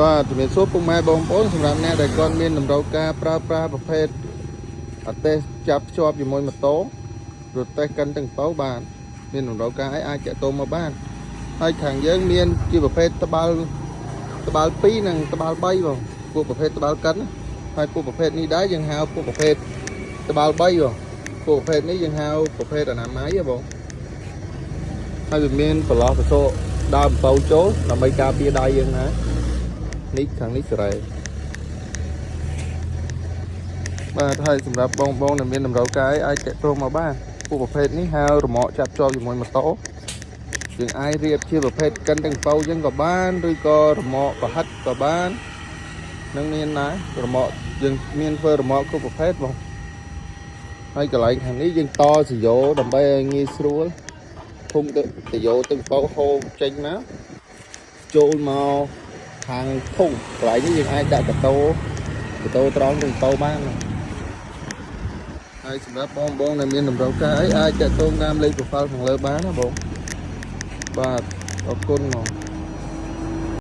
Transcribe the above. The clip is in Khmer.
បាទជំរាបសួរពុកម៉ែបងប្អូនសម្រាប់អ្នកដែលគាត់មានតម្រូវការប្រើប្រាស់ប្រភេទអទេសចាប់ភ្ជាប់ជាមួយម៉ូតូរទេះកិនទាំងប៉ោបាទមានតម្រូវការអីអាចតាក់ទងមកបានហើយខាងយើងមានជាប្រភេទត្បាល់2និងត្បាល់3បងពួកប្រភេទត្បាល់កិនហើយពួកប្រភេទនេះដែរយើងហៅពួកប្រភេទត្បាល់3បងពួកប្រភេទនេះយើងហៅប្រភេទអនាម័យហ៎បងហើយវាមានប្រឡោះប្រសូដើមអំពៅចូលដើម្បីការពារដៃយើងណានេះខាងនេះសេរីបាទហើយសម្រាប់បងដែលមានតម្រូវការអាចតាក់ទងមកបានពួកប្រភេទនេះហៅរមាក់ចាប់ជាប់ជាមួយម៉ូតូយើងអាចរៀបជាប្រភេទកិនទាំងប៉ោយើងក៏បានឬក៏រមាក់ប្រហិតក៏បាននឹងមានដែររមាក់យើងមានធ្វើរមាក់គ្រប់ប្រភេទបងហើយកន្លែងខាងនេះយើងតសយោដើម្បីឲ្យងាយស្រួលធុំទៅសយោទាំងប៉ោហូរចេញមកចូលមកខាងធុងកន្លែងនេះយើងអាចដាក់កតោត្រង់ទាំងប៉ោបានហើយសម្រាប់បងដែលមានតម្រូវការអីអាចតាក់ទងតាមលេខ profile ខាងលើបានណាបងបាទអរគុណមក